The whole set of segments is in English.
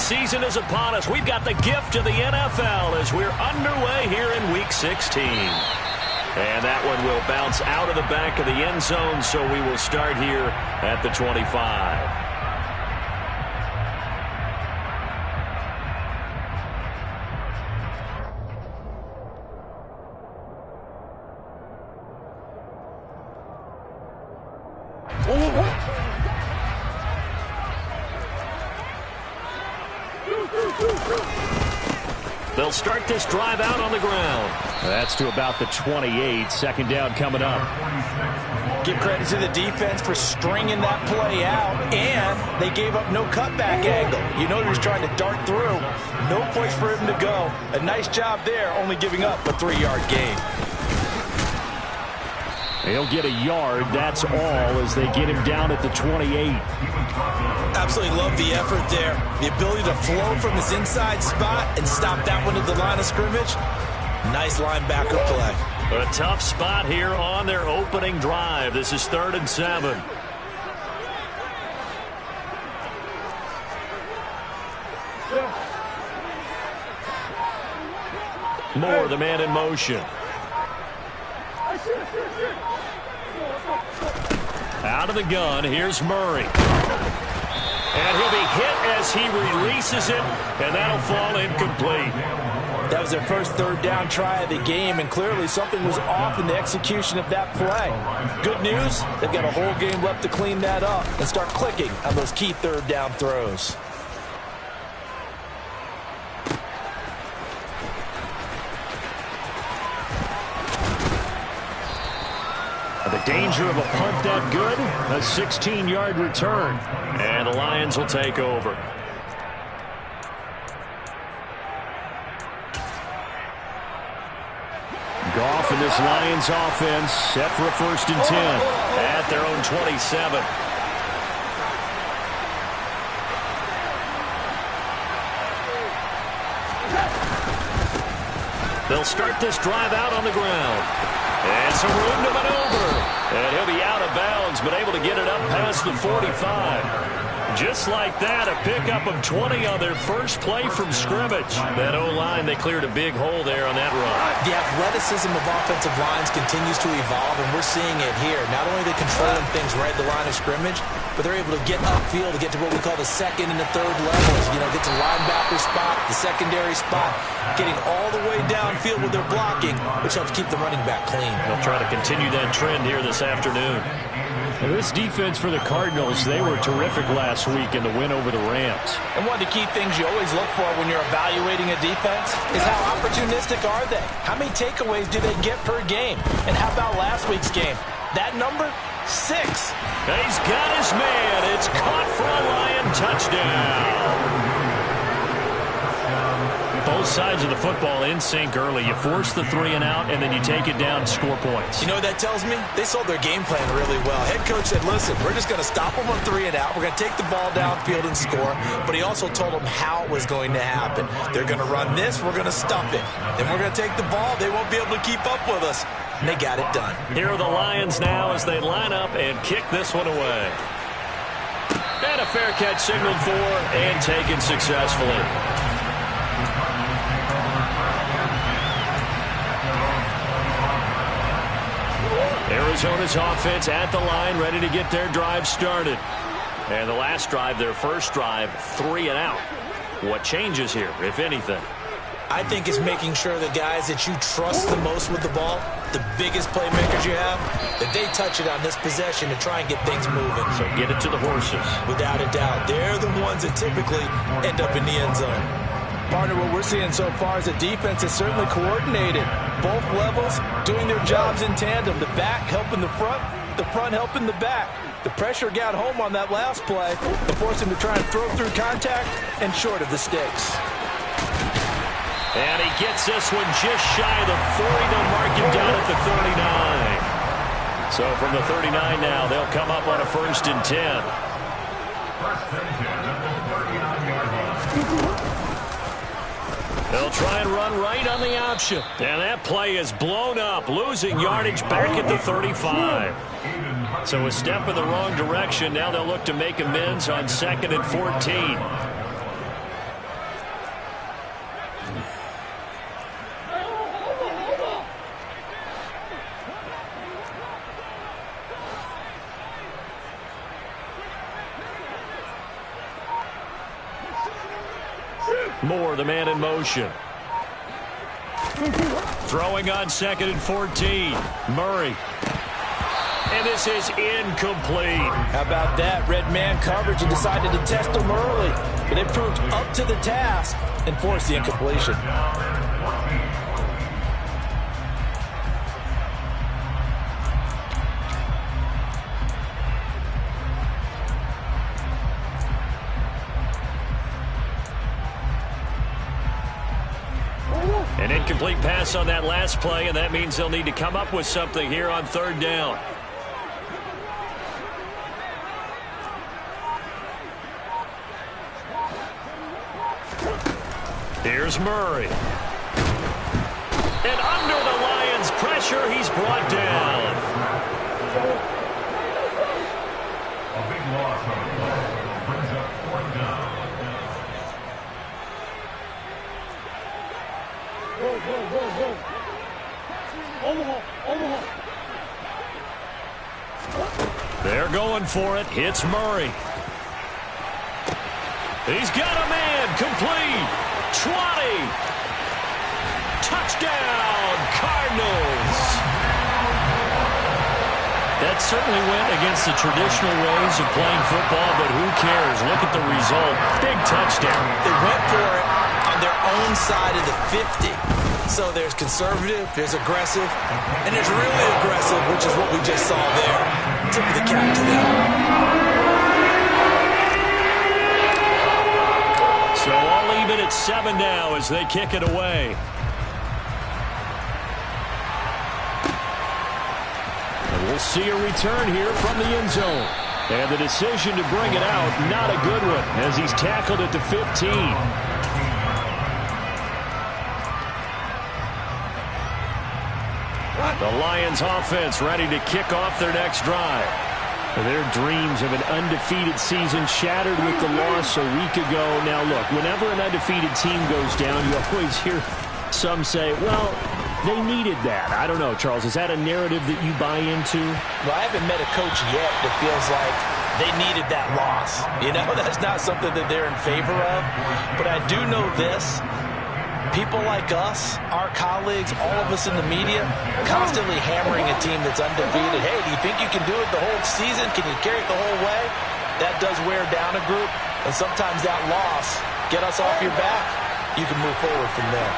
season is upon us. We've got the gift of the NFL as we're underway here in Week 16. And that one will bounce out of the back of the end zone, so we will start here at the 25. They'll start this drive out on the ground. That's to about the 28. Second down coming up. Give credit to the defense for stringing that play out, and they gave up no cutback angle. You know he was trying to dart through. No place for him to go. A nice job there, only giving up a 3-yard gain. He'll get a yard, that's all, as they get him down at the 28. Absolutely love the effort there. The ability to flow from his inside spot and stop that one at the line of scrimmage. Nice linebacker play. A tough spot here on their opening drive. This is 3rd and 7. Moore, the man in motion. Out of the gun, here's Murray. And he'll be hit as he releases it, and that'll fall incomplete. That was their first 3rd down try of the game, and clearly something was off in the execution of that play. Good news, they've got a whole game left to clean that up and start clicking on those key 3rd down throws. The danger of a punt that good, a 16-yard return. And the Lions will take over. Goff and this Lions offense set for a 1st and 10 at their own 27. They'll start this drive out on the ground. And some room to maneuver. And he'll be out of bounds, but able to get it up past the 45. Just like that, a pickup of 20 on their first play from scrimmage. That O-line, they cleared a big hole there on that run. The athleticism of offensive lines continues to evolve, and we're seeing it here. Not only are they controlling things right at the line of scrimmage, but they're able to get upfield to get to what we call the 2nd and the 3rd levels. You know, get to linebacker spot, the secondary spot, getting all the way downfield with their blocking, which helps keep the running back clean. They'll try to continue that trend here this afternoon. And this defense for the Cardinals, they were terrific last week in the win over the Rams. And one of the key things you always look for when you're evaluating a defense is how opportunistic are they? How many takeaways do they get per game? And how about last week's game? That number? 6. He's got his man. It's caught for a Lion touchdown. Both sides of the football in sync early. You force the 3 and out, and then you take it down and score points. You know what that tells me? They sold their game plan really well. Head coach said, listen, we're just going to stop them on 3 and out. We're going to take the ball downfield and score. But he also told them how it was going to happen. They're going to run this. We're going to stop it. Then we're going to take the ball. They won't be able to keep up with us. And they got it done. Here are the Lions now as they line up and kick this one away. And a fair catch signaled for and taken successfully. Arizona's offense at the line, ready to get their drive started. And the last drive, their first drive, 3 and out. What changes here, if anything? I think it's making sure the guys that you trust the most with the ball, the biggest playmakers you have, that they touch it on this possession to try and get things moving. So get it to the horses. Without a doubt. They're the ones that typically end up in the end zone. Partner, what we're seeing so far is the defense is certainly coordinated. Both levels doing their jobs in tandem. The back helping the front helping the back. The pressure got home on that last play to force him to try and throw through contact and short of the sticks. And he gets this one just shy of the 40. They'll mark him down at the 39. So from the 39 now, they'll come up on a 1st and 10. They'll try and run right on the option. And that play is blown up, losing yardage back at the 35. So a step in the wrong direction. Now they'll look to make amends on 2nd and 14. Moore, the man in motion. Throwing on 2nd and 14. Murray. And this is incomplete. How about that? Red man coverage and decided to test him early. But it proved up to the task and forced the incompletion. An incomplete pass on that last play, and that means they'll need to come up with something here on 3rd down. Here's Murray. And under the Lions' pressure, he's brought down. A big loss on the play. Brings up 4th down. They're going for it. Hits Murray. He's got a man. Complete. 20. Touchdown, Cardinals. That certainly went against the traditional ways of playing football, but who cares? Look at the result. Big touchdown. They went for it on their own side of the 50. So there's conservative, there's aggressive, and there's really aggressive, which is what we just saw there. Tip of the cap to them. So all even at 7 now as they kick it away. And we'll see a return here from the end zone. And the decision to bring it out, not a good one, as he's tackled at the 15. The Lions offense ready to kick off their next drive. Their dreams of an undefeated season shattered with the loss a week ago. Now, look, whenever an undefeated team goes down, you always hear some say, well, they needed that. I don't know, Charles. Is that a narrative that you buy into? Well, I haven't met a coach yet that feels like they needed that loss. You know, that's not something that they're in favor of. But I do know this. People like us, our colleagues, all of us in the media, constantly hammering a team that's undefeated. Hey, do you think you can do it the whole season? Can you carry it the whole way? That does wear down a group, and sometimes that loss, get us off your back, you can move forward from there.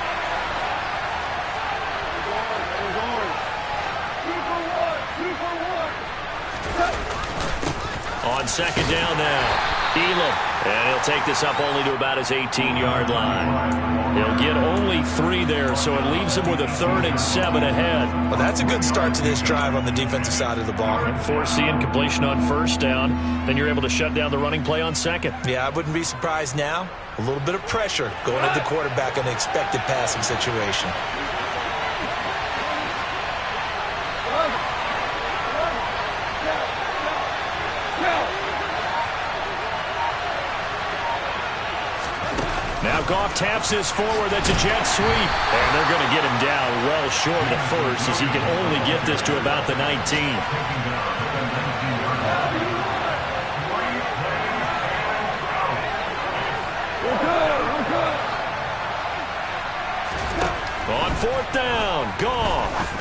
On 2nd down now, Elam. And he'll take this up only to about his 18-yard line. He'll get only 3 there, so it leaves him with a 3rd and 7 ahead. Well, that's a good start to this drive on the defensive side of the ball. Force the incompletion on 1st down. Then you're able to shut down the running play on 2nd. Yeah, I wouldn't be surprised now. A little bit of pressure going at the quarterback in an expected passing situation. Now Goff taps this forward. That's a jet sweep. And they're going to get him down well short of the 1st as he can only get this to about the 19. On 4th down, Goff.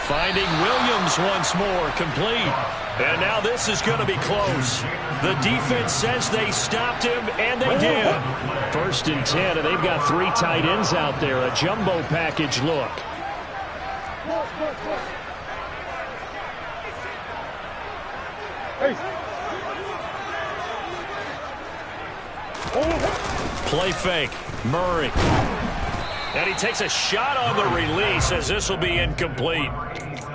Finding Williams once more, complete. And now this is going to be close. The defense says they stopped him, and they did. 1st and 10, and they've got 3 tight ends out there. A jumbo package look. Play fake, Murray. And he takes a shot on the release as this will be incomplete.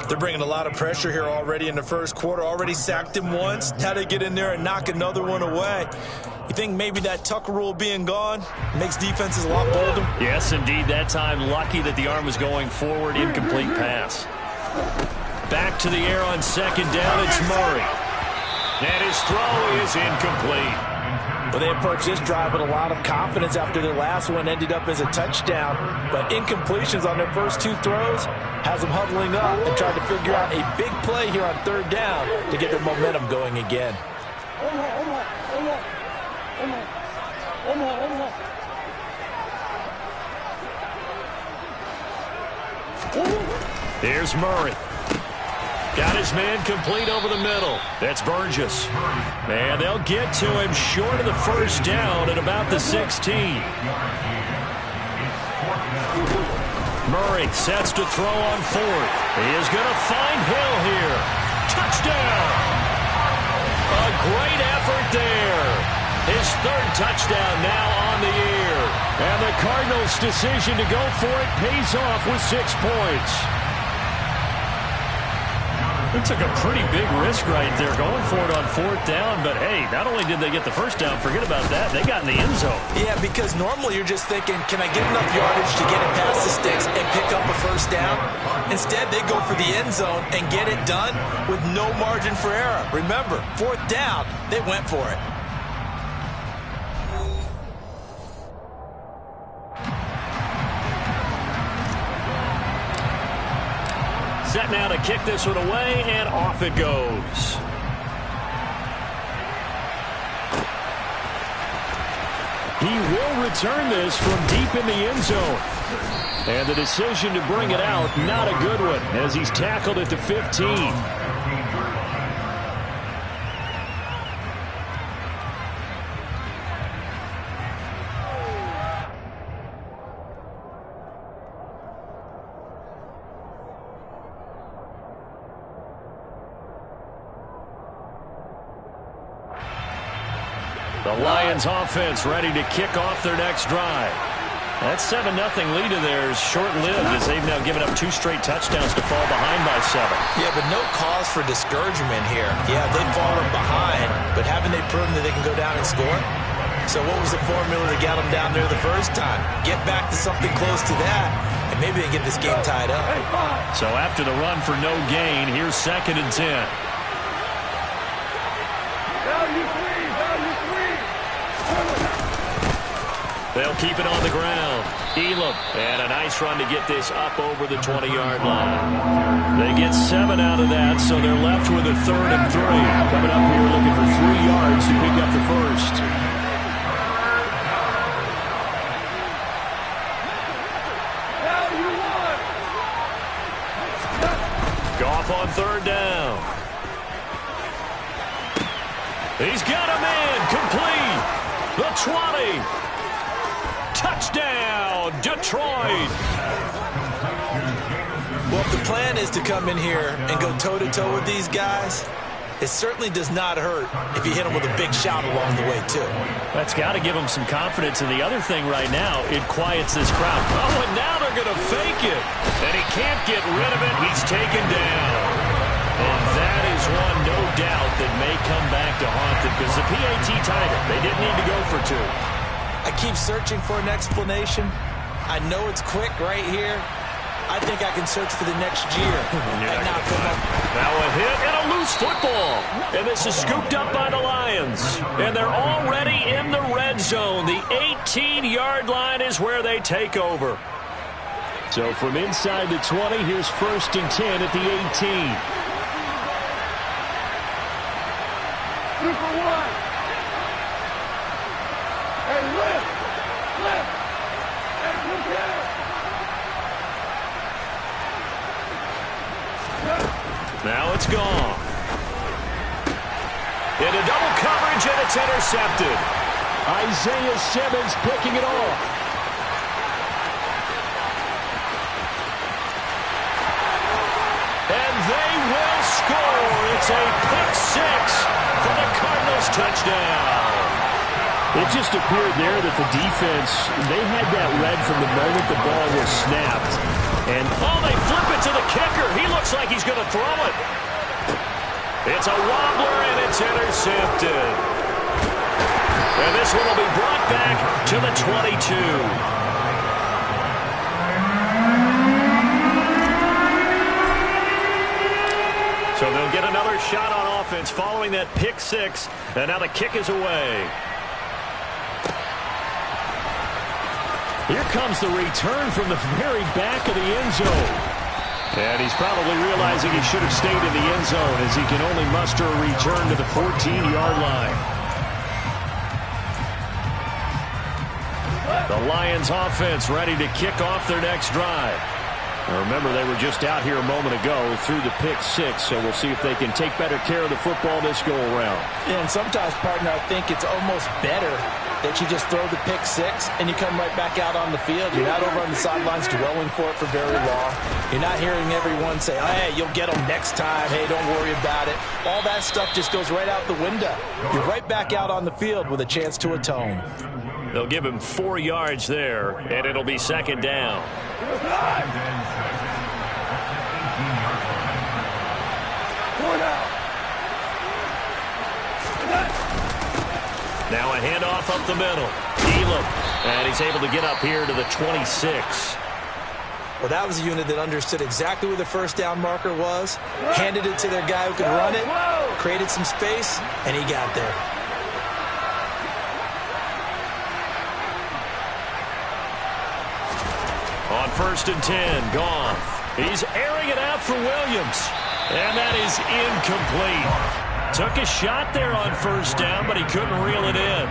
They're bringing a lot of pressure here already in the 1st quarter. Already sacked him once. Now they get in there and knock another one away. You think maybe that Tucker rule being gone makes defenses a lot bolder? Yes, indeed. That time, lucky that the arm was going forward. Incomplete pass. Back to the air on 2nd down. It's Murray. And his throw is incomplete. Well, they approached this drive with a lot of confidence after their last one ended up as a touchdown. But incompletions on their first 2 throws has them huddling up and trying to figure out a big play here on 3rd down to get their momentum going again. Here's Murray. Got his man complete over the middle. That's Burgess. And they'll get to him short of the first down at about the 16. Murray sets to throw on fourth. He is going to find Hill here. Touchdown! A great effort there. His third touchdown now on the year. And the Cardinals' decision to go for it pays off with 6 points. It took a pretty big risk right there going for it on fourth down. But, hey, not only did they get the first down, forget about that, they got in the end zone. Yeah, because normally you're just thinking, can I get enough yardage to get it past the sticks and pick up a first down? Instead, they go for the end zone and get it done with no margin for error. Remember, fourth down, they went for it. Set now to kick this one away, and off it goes. He will return this from deep in the end zone. And the decision to bring it out, not a good one, as he's tackled at the 15. The Lions offense ready to kick off their next drive. That 7-0 lead of theirs short-lived as they've now given up 2 straight touchdowns to fall behind by 7. Yeah, but no cause for discouragement here. Yeah, they've fallen behind, but haven't they proven that they can go down and score? So what was the formula that got them down there the first time? Get back to something close to that, and maybe they get this game tied up. So after the run for no gain, here's 2nd and 10. They'll keep it on the ground. Elam, and a nice run to get this up over the 20-yard line. They get 7 out of that, so they're left with a 3rd and 3. Coming up here looking for 3 yards to pick up the first. Goff on 3rd down. He's got a man complete. The 20. Touchdown, Detroit! Well, if the plan is to come in here and go toe-to-toe with these guys, it certainly does not hurt if you hit them with a big shout along the way, too. That's got to give them some confidence. And the other thing right now, it quiets this crowd. Oh, and now they're going to fake it. And he can't get rid of it. He's taken down. And that is one, no doubt, that may come back to haunt them because the PAT tied it. They didn't need to go for 2. I keep searching for an explanation. I know it's quick right here. I think I can search for the next year. And not come up. Now a hit and a loose football. And this is scooped up by the Lions. And they're already in the red zone. The 18-yard line is where they take over. So from inside the 20, here's 1st and 10 at the 18. Super 1. Hey, lift. Hey, look at it. Now it's gone. Into double coverage, and it's intercepted. Isaiah Simmons picking it off. And they will score. It's a pick 6 for the Cardinals touchdown. It just appeared there that the defense, they had that read from the moment the ball was snapped. And, oh, they flip it to the kicker. He looks like he's going to throw it. It's a wobbler, and it's intercepted. And this one will be brought back to the 22. So they'll get another shot on offense following that pick 6. And now the kick is away. Here comes the return from the very back of the end zone. And he's probably realizing he should have stayed in the end zone as he can only muster a return to the 14-yard line. The Lions offense ready to kick off their next drive. Remember, they were just out here a moment ago through the pick six, so we'll see if they can take better care of the football this go-around. Yeah, and sometimes, partner, I think it's almost better that you just throw the pick six and you come right back out on the field. You're not over on the sidelines dwelling for it for very long. You're not hearing everyone say, hey, you'll get them next time. Hey, don't worry about it. All that stuff just goes right out the window. You're right back out on the field with a chance to atone. They'll give him 4 yards there, and it'll be second down. Now a handoff up the middle. Elam, and he's able to get up here to the 26. Well, that was a unit that understood exactly where the first down marker was, handed it to their guy who could run it, created some space, and he got there. On 1st and 10, Goff. He's airing it out for Williams. And that is incomplete. Took a shot there on 1st down, but he couldn't reel it in.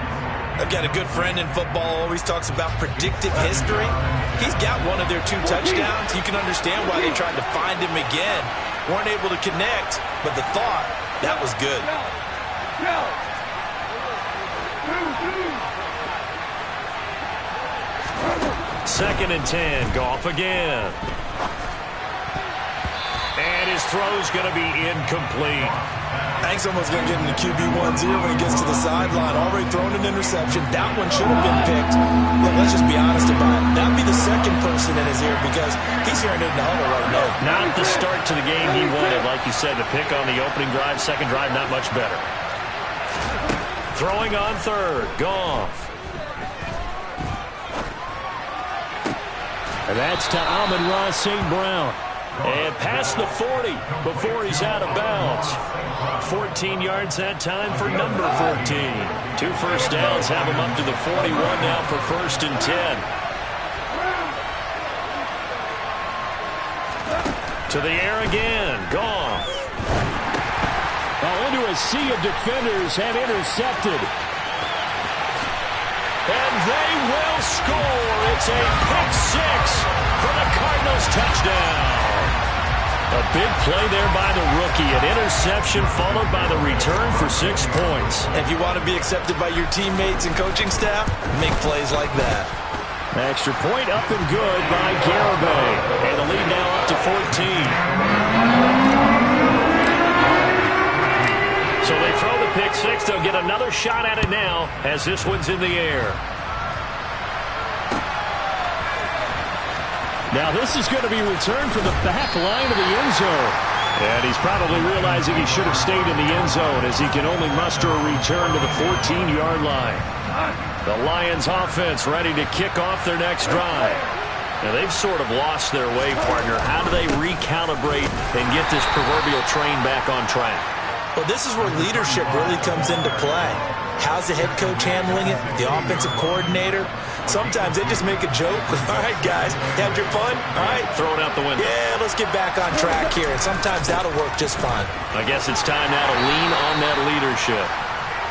I've got a good friend in football, always talks about predictive history. He's got one of their 2 touchdowns. You can understand why they tried to find him again. Weren't able to connect, but the thought, that was good. Second and 10, Goff again. And his throw's going to be incomplete. Hank's almost going to get into QB1's ear when he gets to the sideline. Already thrown an interception. That one should have been picked. Look, let's just be honest about it. That would be the second person in his ear because he's hearing it in the huddle right now. Not the start to the game he wanted. Like you said, the pick on the opening drive, second drive, not much better. Throwing on 3rd, Goff. And that's to Amon-Ra St. Brown. And past the 40 before he's out of bounds. 14 yards that time for number 14. 2 first downs have him up to the 41 now for 1st and 10. To the air again, Goff. Into a sea of defenders have intercepted. And they will score. It's a pick six for the Cardinals touchdown. A big play there by the rookie. An interception followed by the return for 6 points. If you want to be accepted by your teammates and coaching staff, make plays like that. Extra point up and good by Garibay. And the lead now up to 14. So they throw the pick six. They'll get another shot at it now as this one's in the air. Now this is going to be returned from the back line of the end zone. And he's probably realizing he should have stayed in the end zone as he can only muster a return to the 14-yard line. The Lions offense ready to kick off their next drive. Now they've sort of lost their way, partner. How do they recalibrate and get this proverbial train back on track? Well, this is where leadership really comes into play. How's the head coach handling it? The offensive coordinator? Sometimes they just make a joke. All right, guys, had your fun? All right. Throw it out the window. Yeah, let's get back on track here. And sometimes that'll work just fine. I guess it's time now to lean on that leadership.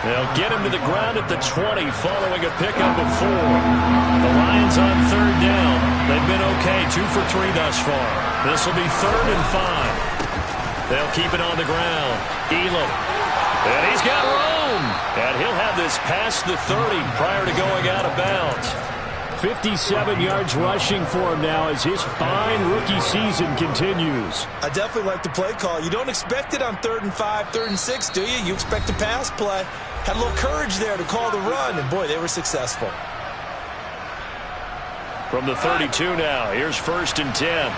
They'll get him to the ground at the 20 following a pickup of 4. The Lions on 3rd down. They've been okay, 2 for 3 thus far. This will be 3rd and 5. They'll keep it on the ground. Elam. And he's got room. And he'll have this past the 30 prior to going out of bounds. 57 yards rushing for him now as his fine rookie season continues. I definitely like the play call. You don't expect it on 3rd and 5, 3rd and 6, do you? You expect a pass play. Had a little courage there to call the run, and boy, they were successful. From the 32 now, here's 1st and 10.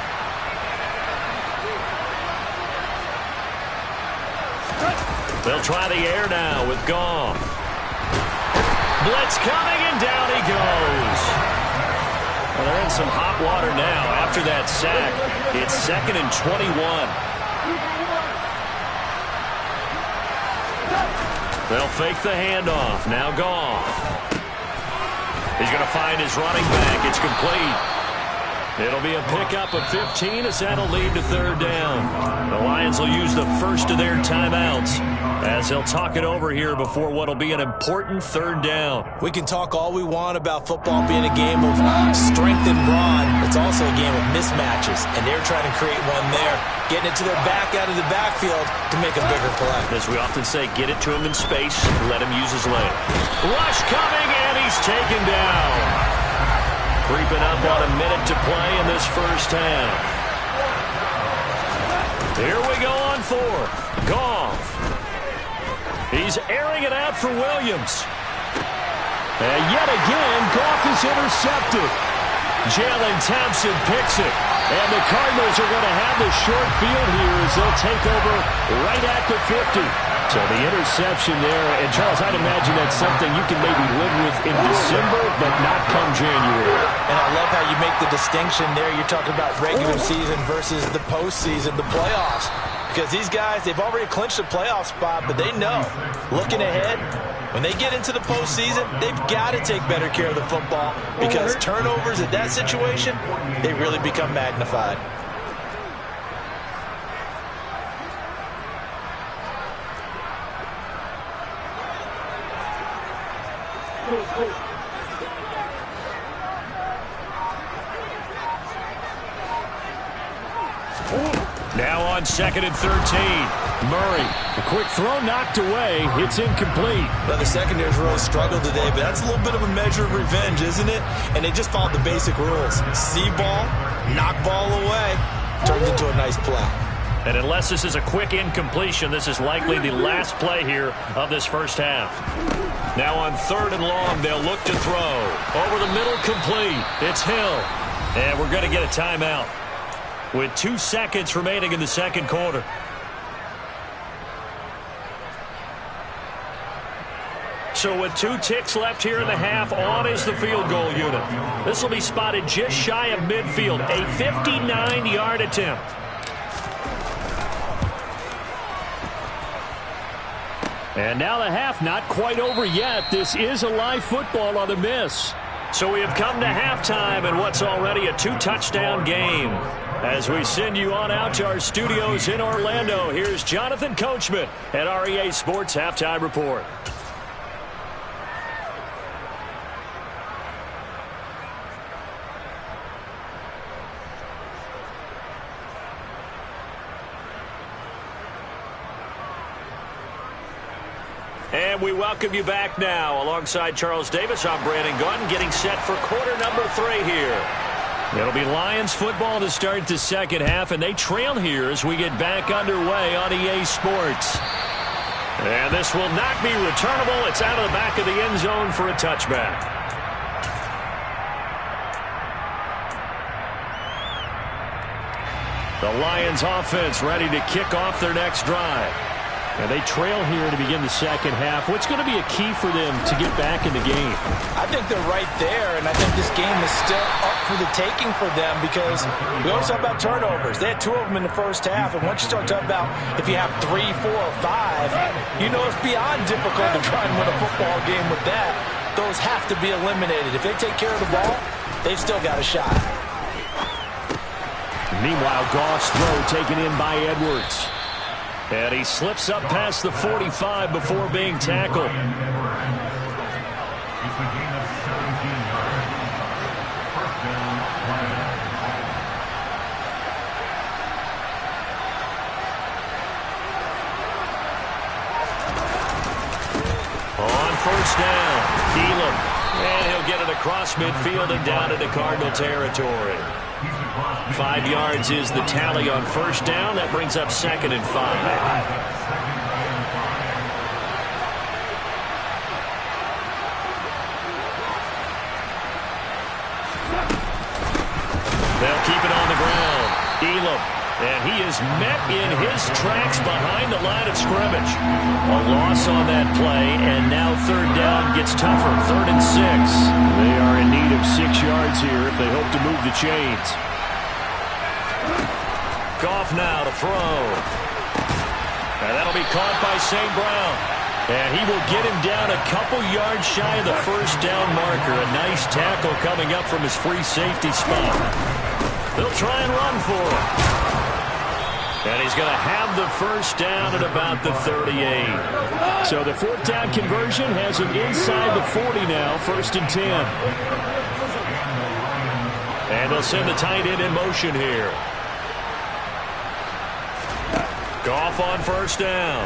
They'll try the air now with Goff. Blitz coming, and down he goes. Well, they're in some hot water now after that sack. It's 2nd and 21. They'll fake the handoff. Now Goff. He's going to find his running back. It's complete. It'll be a pickup of 15 as that'll lead to third down. The Lions will use the first of their timeouts as they'll talk it over here before what will be an important third down. We can talk all we want about football being a game of strength and brawn. It's also a game of mismatches, and they're trying to create one there, getting it to their back out of the backfield to make a bigger play. As we often say, get it to him in space, let him use his leg. Rush coming, and he's taken down. Creeping up on a minute to play in this first half. Here we go on fourth. Goff. He's airing it out for Williams. And yet again, Goff is intercepted. Jalen Thompson picks it. And the Cardinals are going to have the short field here as they'll take over right at the 50. So the interception there, and Charles, I'd imagine that's something you can maybe live with in December, but not come January. And I love how you make the distinction there. You're talking about regular season versus the postseason, the playoffs. Because these guys, they've already clinched a playoff spot, but they know, looking ahead, when they get into the postseason, they've got to take better care of the football because turnovers in that situation, they really become magnified. Now on 2nd and 13. Murray, a quick throw knocked away. It's incomplete. Well, the secondary's really struggled today, but that's a little bit of a measure of revenge, isn't it? And they just followed the basic rules. See ball, knock ball away, turns into a nice play. And unless this is a quick incompletion, this is likely the last play here of this first half. Now on 3rd and long, they'll look to throw. Over the middle, complete. It's Hill. And we're going to get a timeout with 2 seconds remaining in the second quarter. So with 2 ticks left here in the half, on is the field goal unit. This will be spotted just shy of midfield, a 59-yard attempt. And now the half not quite over yet. This is a live football on the miss. So we have come to halftime in what's already a 2-touchdown game. As we send you on out to our studios in Orlando, here's Jonathan Coachman at REA Sports Halftime Report. And we welcome you back now. Alongside Charles Davis, I'm Brandon Gunn, getting set for quarter number 3 here. It'll be Lions football to start the second half, and they trail here as we get back underway on EA Sports. And this will not be returnable. It's out of the back of the end zone for a touchback. The Lions offense ready to kick off their next drive. And they trail here to begin the second half. What's going to be a key for them to get back in the game? I think they're right there, and I think this game is still up for the taking for them because we always talk about turnovers. They had 2 of them in the first half, and once you start talking about if you have 3, 4, or 5, you know it's beyond difficult to try and win a football game with that. Those have to be eliminated. If they take care of the ball, they've still got a shot. Meanwhile, Goff's throw taken in by Edwards. And he slips up past the 45 before being tackled. It's a gain of 17 yards. First down, Lions. On first down, Elam. And he'll get it across midfield and down into Cardinal territory. 5 yards is the tally on first down. That brings up 2nd and 5. They'll keep it on the ground. Elam. And he is met in his tracks behind the line of scrimmage. A loss on that play, and now third down gets tougher. 3rd and 6. They are in need of 6 yards here if they hope to move the chains. Goff now to throw. And that'll be caught by St. Brown. And he will get him down a couple yards shy of the first down marker. A nice tackle coming up from his free safety spot. They'll try and run for it. And he's going to have the first down at about the 38. So the fourth down conversion has him inside the 40 now, 1st and 10. And they'll send the tight end in motion here. Goff on 1st down.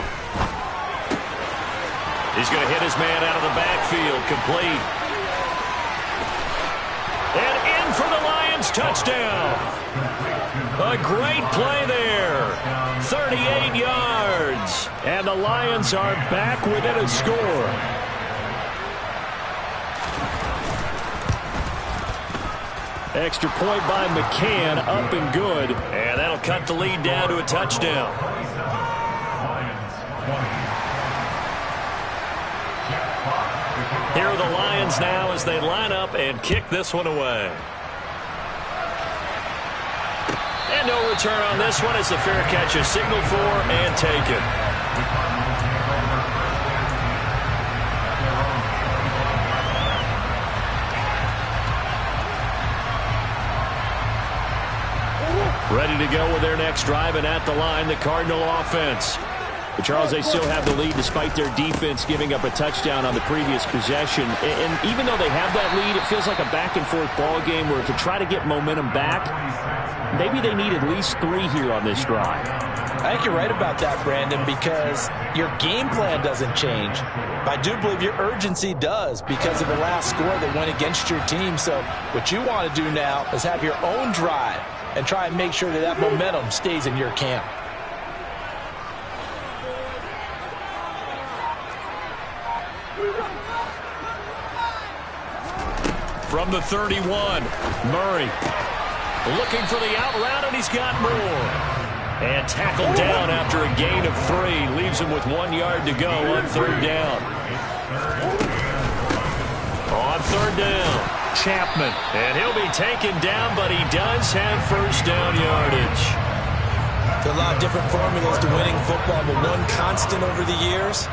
He's going to hit his man out of the backfield, complete. And in for the Lions, touchdown. A great play there. 38 yards. And the Lions are back within a score. Extra point by McCann, up and good. And that'll cut the lead down to a touchdown. Here are the Lions now as they line up and kick this one away. And no return on this one as the fair catch is signaled for and taken. Ready to go with their next drive, and at the line, the Cardinal offense. But Charles, they still have the lead despite their defense giving up a touchdown on the previous possession. And even though they have that lead, it feels like a back-and-forth ball game where to try to get momentum back, maybe they need at least 3 here on this drive. I think you're right about that, Brandon, because your game plan doesn't change. But I do believe your urgency does because of the last score that went against your team. So what you want to do now is have your own drive and try and make sure that that momentum stays in your camp. From the 31, Murray looking for the out route, and he's got more. And tackled down after a gain of 3. Leaves him with 1 yard to go on 3rd down. On 3rd down, Chapman. And he'll be taken down, but he does have 1st down yardage. There are a lot of different formulas to winning football, but one constant over the years,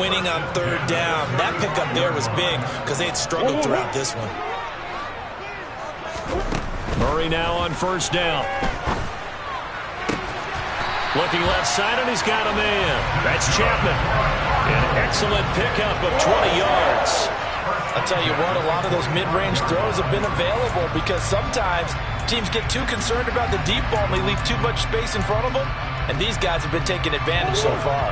winning on 3rd down. That pickup there was big because they had struggled throughout this one. Murray now on 1st down. Looking left side, and he's got a man. That's Chapman. An excellent pickup of 20 yards. I'll tell you what, a lot of those mid-range throws have been available because sometimes teams get too concerned about the deep ball and they leave too much space in front of them, and these guys have been taking advantage so far.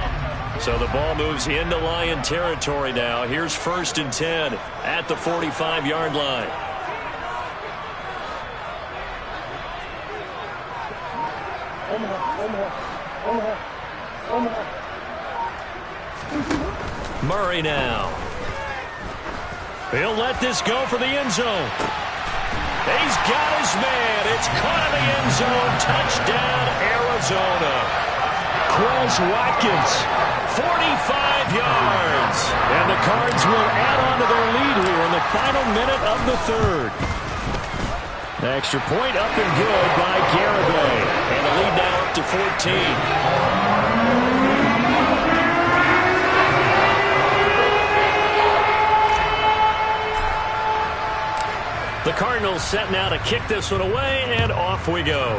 So the ball moves into Lion territory now. Here's 1st and 10 at the 45-yard line. Murray now. He'll let this go for the end zone. He's got his man. It's caught in the end zone. Touchdown, Arizona. Quez Watkins, 45 yards. And the Cards will add on to their lead here in the final minute of the 3rd. The extra point up and good by Garibay. And the lead now up to 14. The Cardinals set now to kick this one away, and off we go.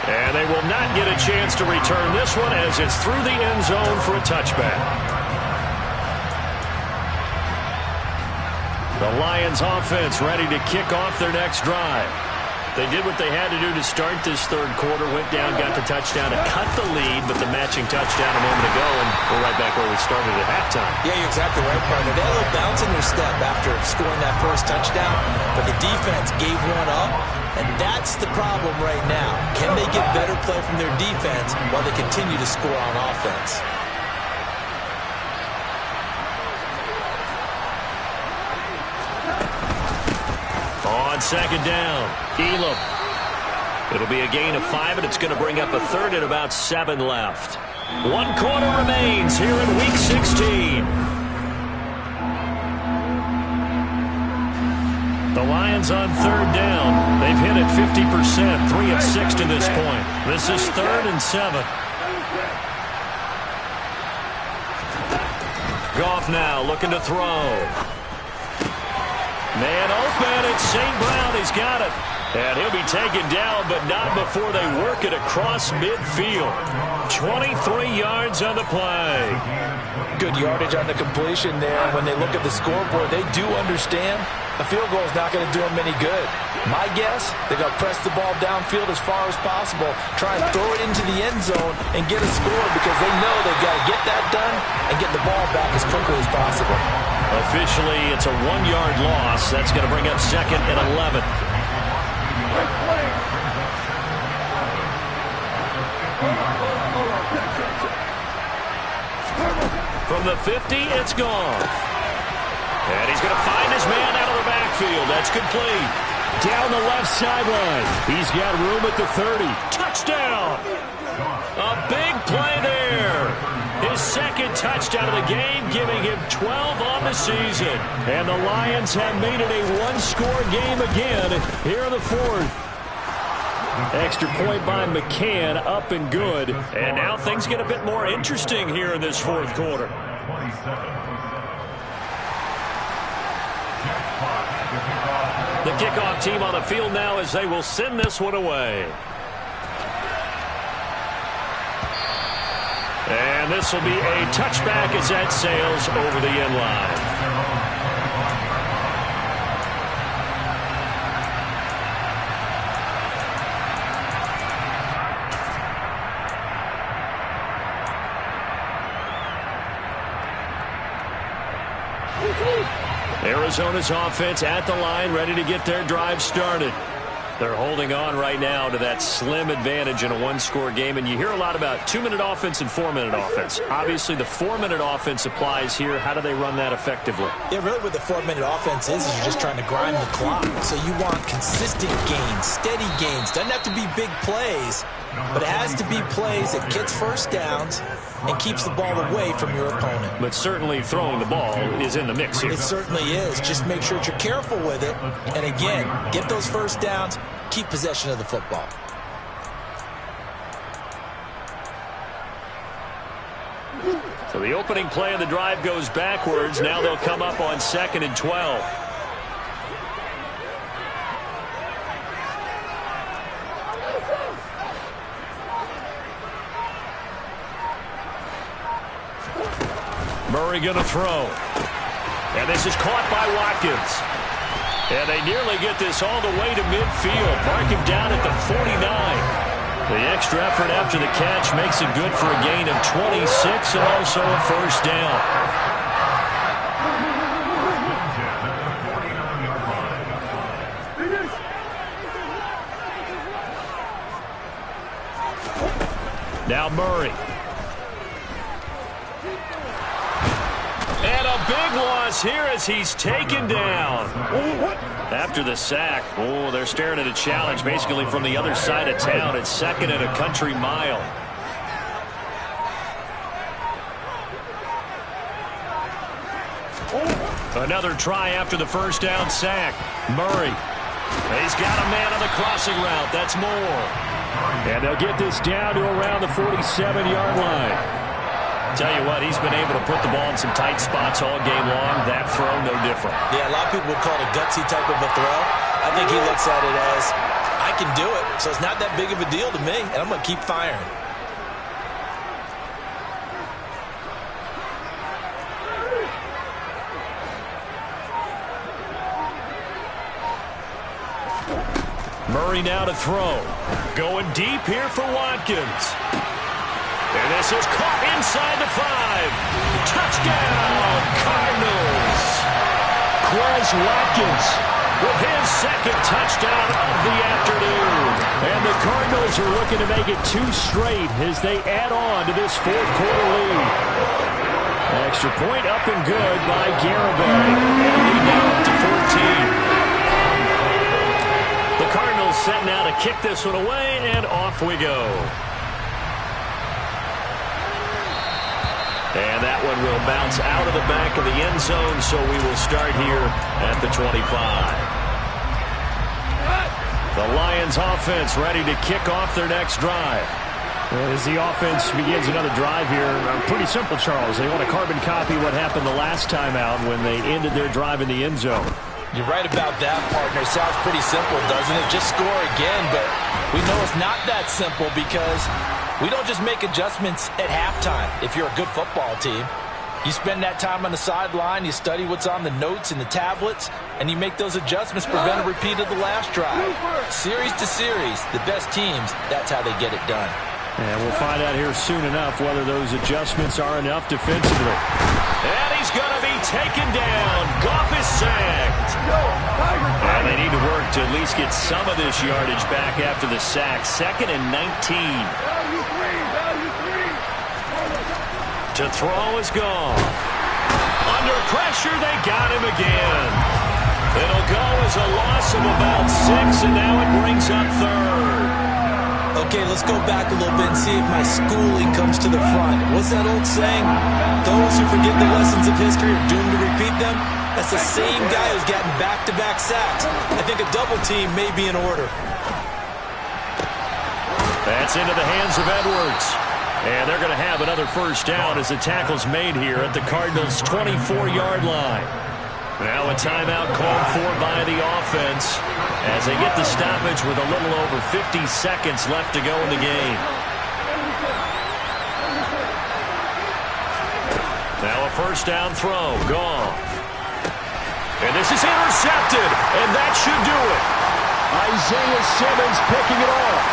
And they will not get a chance to return this one as it's through the end zone for a touchback. The Lions offense ready to kick off their next drive. They did what they had to do to start this 3rd quarter, went down, got the touchdown to cut the lead, but the matching touchdown a moment ago, and we're right back where we started at halftime. Yeah, you're exactly right, partner. They had a little bounce in their step after scoring that first touchdown, but the defense gave one up, and that's the problem right now. Can they get better play from their defense while they continue to score on offense? On 2nd down, Elam. It'll be a gain of 5, and it's going to bring up a 3rd and about 7 left. 1 quarter remains here in Week 16. The Lions on 3rd down. They've hit it 50%, 3 of 6 to this point. This is 3rd and 7. Goff now looking to throw. Man open, it's St. Brown. He's got it. And he'll be taken down, but not before they work it across midfield. 23 yards on the play. Good yardage on the completion there. When they look at the scoreboard, they do understand a field goal is not going to do them any good. My guess, they're going to press the ball downfield as far as possible, try and throw it into the end zone and get a score because they know they've got to get that done and get the ball back as quickly as possible. Officially, it's a 1-yard loss. That's going to bring up 2nd and 11. From the 50, it's gone. And he's going to find his man out of the backfield. That's complete. Down the left sideline. He's got room at the 30. Touchdown! A big play there. His 2nd touchdown of the game, giving him 12 on the season. And the Lions have made it a 1-score game again here in the 4th. Extra point by McCann, up and good. And now things get a bit more interesting here in this 4th quarter. The kickoff team on the field now as they will send this one away. And this will be a touchback as that sails over the end line. Arizona's offense at the line, ready to get their drive started. They're holding on right now to that slim advantage in a 1-score game, and you hear a lot about 2-minute offense and 4-minute offense. Obviously, the 4-minute offense applies here. How do they run that effectively? Yeah, really what the 4-minute offense is you're just trying to grind the clock. So you want consistent gains, steady gains. Doesn't have to be big plays, but it has to be plays that gets first downs and keeps the ball away from your opponent. But certainly throwing the ball is in the mix here. It certainly is. Just make sure that you're careful with it. And again, get those first downs, keep possession of the football. So the opening play of the drive goes backwards. Now they'll come up on 2nd and 12. Murray going to throw. And this is caught by Watkins. And they nearly get this all the way to midfield. Mark him down at the 49. The extra effort after the catch makes it good for a gain of 26 and also a first down. Now Murray. And a big loss here as he's taken down. After the sack, they're staring at a challenge basically from the other side of town. It's 2nd and a country mile. Another try after the first down sack. Murray. He's got a man on the crossing route. That's Moore. And they'll get this down to around the 47-yard line. Tell you what, he's been able to put the ball in some tight spots all game long. That throw, no different. Yeah, a lot of people would call it a gutsy type of a throw. I think he looks at it as, I can do it, so it's not that big of a deal to me, and I'm going to keep firing. Murray now to throw. Going deep here for Watkins. And this is caught inside the 5. Touchdown, Cardinals. Quez Watkins with his 2nd touchdown of the afternoon. And the Cardinals are looking to make it 2 straight as they add on to this 4th quarter lead. Extra point up and good by Garibay. And lead now up to 14. The Cardinals set now to kick this one away, and off we go. And that one will bounce out of the back of the end zone, so we will start here at the 25. The Lions offense ready to kick off their next drive. As the offense begins another drive here, pretty simple, Charles. They want to carbon copy what happened the last time out when they ended their drive in the end zone. You're right about that, partner. Sounds pretty simple, doesn't it? Just score again, but we know it's not that simple because we don't just make adjustments at halftime if you're a good football team. You spend that time on the sideline, you study what's on the notes and the tablets, and you make those adjustments, prevent a repeat of the last drive. Series to series, the best teams, that's how they get it done. And we'll find out here soon enough whether those adjustments are enough defensively. And he's going to be taken down. Goff is sacked. And they need to work to at least get some of this yardage back after the sack. 2nd and 19. To throw is Goff. Under pressure, they got him again. It'll go as a loss of about 6, and now it brings up 3rd. Okay, let's go back a little bit and see if my schooling comes to the front. What's that old saying? Those who forget the lessons of history are doomed to repeat them. That's the same guy who's gotten back-to-back sacks. I think a double team may be in order. That's into the hands of Edwards. And they're going to have another first down as the tackle's made here at the Cardinals' 24-yard line. Now a timeout called for by the offense as they get the stoppage with a little over 50 seconds left to go in the game. Now a first down throw. Goff. And this is intercepted, and that should do it. Isaiah Simmons picking it off.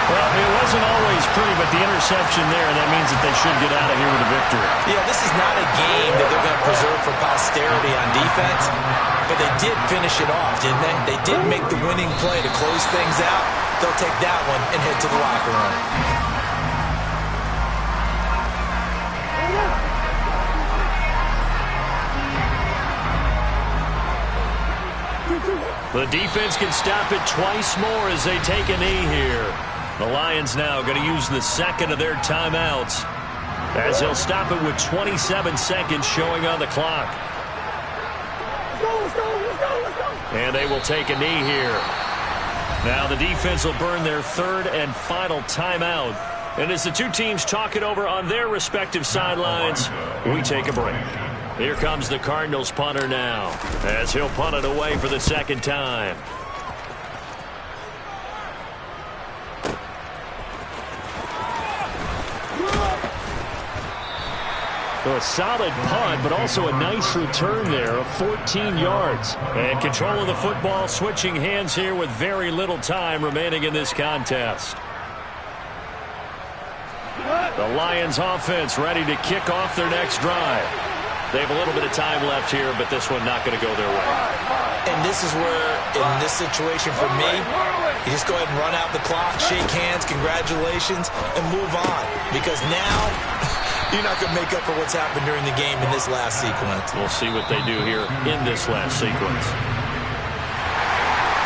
Well, it wasn't always pretty, but the interception there, and that means that they should get out of here with a victory. Yeah, this is not a game that they're going to preserve for posterity on defense, but they did finish it off, didn't they? They did make the winning play to close things out. They'll take that one and head to the locker room. The defense can stop it twice more as they take a knee here. The Lions now going to use the second of their timeouts as they'll stop it with 27 seconds showing on the clock. Let's go. And they will take a knee here. Now the defense will burn their 3rd and final timeout. And as the two teams talk it over on their respective sidelines, we take a break. Here comes the Cardinals punter now as he'll punt it away for the 2nd time. So a solid punt, but also a nice return there of 14 yards. And control of the football switching hands here with very little time remaining in this contest. The Lions offense ready to kick off their next drive. They have a little bit of time left here, but this one not going to go their way. And this is where, in this situation for me, you just go ahead and run out the clock, shake hands, congratulations, and move on. Because now, you're not going to make up for what's happened during the game in this last sequence. We'll see what they do here in this last sequence.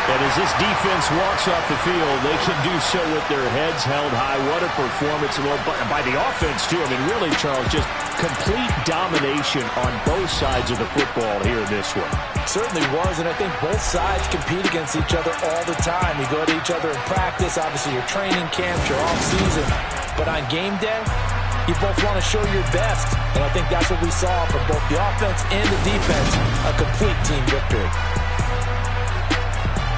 And as this defense walks off the field, they can do so with their heads held high. What a performance. Well, by the offense, too. I mean, really, Charles, just complete domination on both sides of the football here in this one. Certainly was, and I think both sides compete against each other all the time. You go at each other in practice, obviously your training camps, your off-season. But on game day, you both want to show your best. And I think that's what we saw from both the offense and the defense, a complete team victory.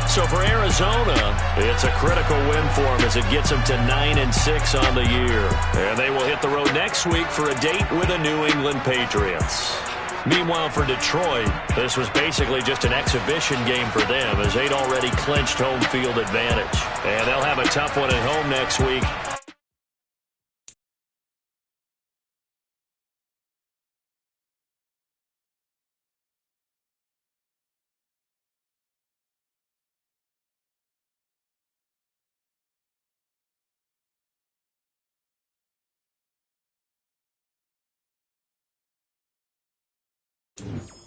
So for Arizona, it's a critical win for them as it gets them to 9-6 on the year. And they will hit the road next week for a date with the New England Patriots. Meanwhile, for Detroit, this was basically just an exhibition game for them as they'd already clinched home field advantage. And they'll have a tough one at home next week. Mm-hmm.